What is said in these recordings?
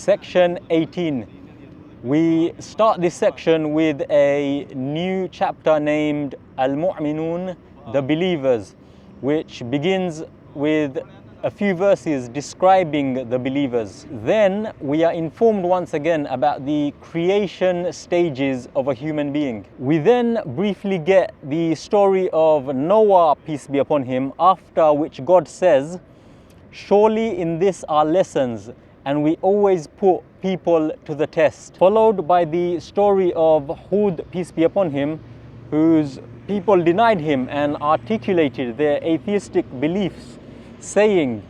Section 18. We start this section with a new chapter named Al-Mu'minun, the believers, which begins with a few verses describing the believers. Then we are informed once again about the creation stages of a human being. We then briefly get the story of Noah, peace be upon him, after which God says, "Surely in this are lessons, and we always put people to the test." Followed by the story of Hud, peace be upon him, whose people denied him and articulated their atheistic beliefs, saying,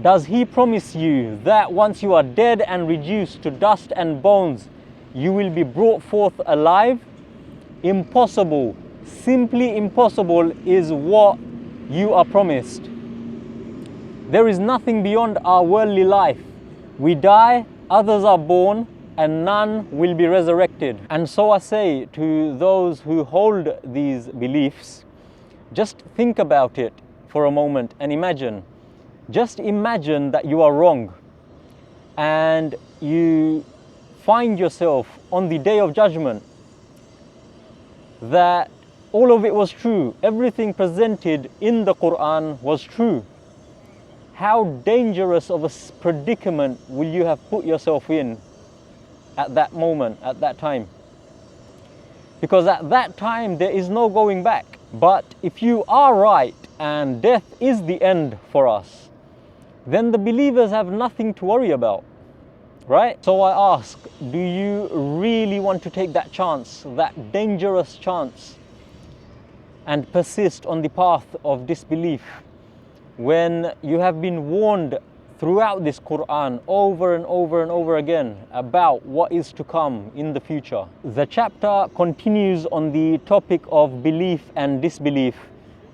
"Does he promise you that once you are dead and reduced to dust and bones, you will be brought forth alive? Impossible, simply impossible is what you are promised. There is nothing beyond our worldly life. We die, others are born, and none will be resurrected." And so I say to those who hold these beliefs, just think about it for a moment and imagine. Just imagine that you are wrong and you find yourself on the day of judgment that all of it was true. Everything presented in the Qur'an was true. How dangerous of a predicament will you have put yourself in at that moment, at that time? Because at that time there is no going back. But if you are right and death is the end for us, then the believers have nothing to worry about, right? So I ask, do you really want to take that chance, that dangerous chance, and persist on the path of disbelief when you have been warned throughout this Qur'an over and over and over again about what is to come in the future? The chapter continues on the topic of belief and disbelief,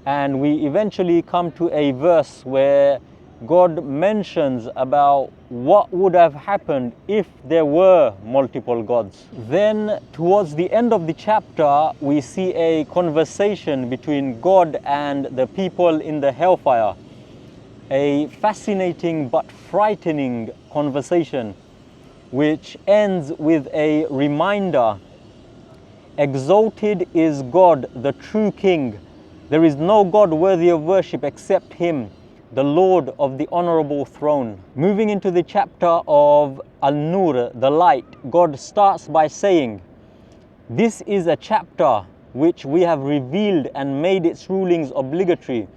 and we eventually come to a verse where God mentions about what would have happened if there were multiple gods. Then towards the end of the chapter, we see a conversation between God and the people in the hellfire. A fascinating but frightening conversation, which ends with a reminder: exalted is God, the true King. There is no God worthy of worship except Him, the Lord of the honorable throne. Moving into the chapter of Al-Nur, the light, God starts by saying, "This is a chapter which we have revealed and made its rulings obligatory,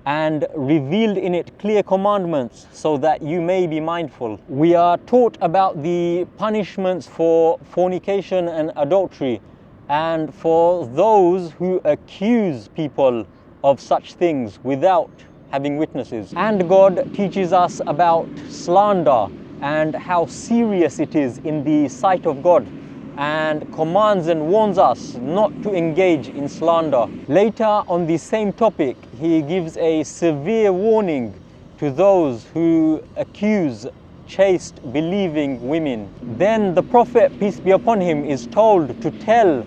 and revealed in it clear commandments so that you may be mindful." We are taught about the punishments for fornication and adultery, and for those who accuse people of such things without having witnesses. And God teaches us about slander and how serious it is in the sight of God, and commands and warns us not to engage in slander. Later on the same topic, He gives a severe warning to those who accuse chaste, believing women. Then the Prophet, peace be upon him, is told to tell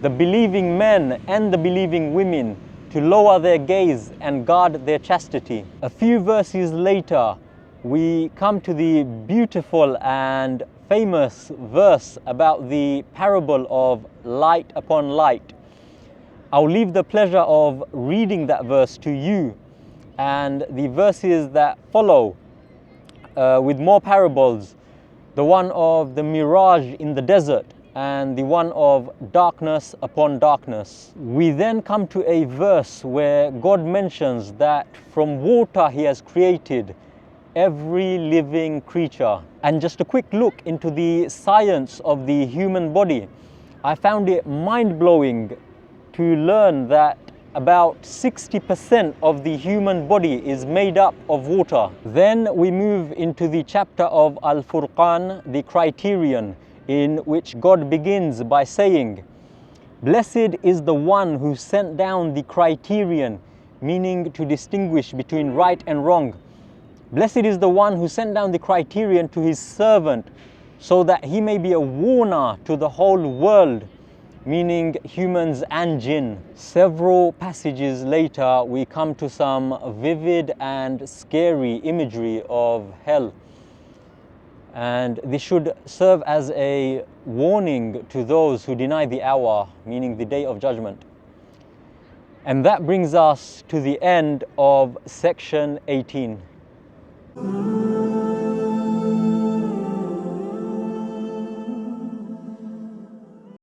the believing men and the believing women to lower their gaze and guard their chastity. A few verses later, we come to the beautiful and famous verse about the parable of light upon light. I'll leave the pleasure of reading that verse to you, and the verses that follow with more parables, the one of the mirage in the desert and the one of darkness upon darkness. We then come to a verse where God mentions that from water He has created every living creature. And just a quick look into the science of the human body, I found it mind-blowing to learn that about 60% of the human body is made up of water. Then we move into the chapter of Al-Furqan, the Criterion, in which God begins by saying, "Blessed is the one who sent down the Criterion," meaning to distinguish between right and wrong. "Blessed is the one who sent down the Criterion to his servant, so that he may be a warner to the whole world," meaning humans and jinn. Several passages later, we come to some vivid and scary imagery of hell. And this should serve as a warning to those who deny the hour, meaning the day of judgment. And that brings us to the end of section 18.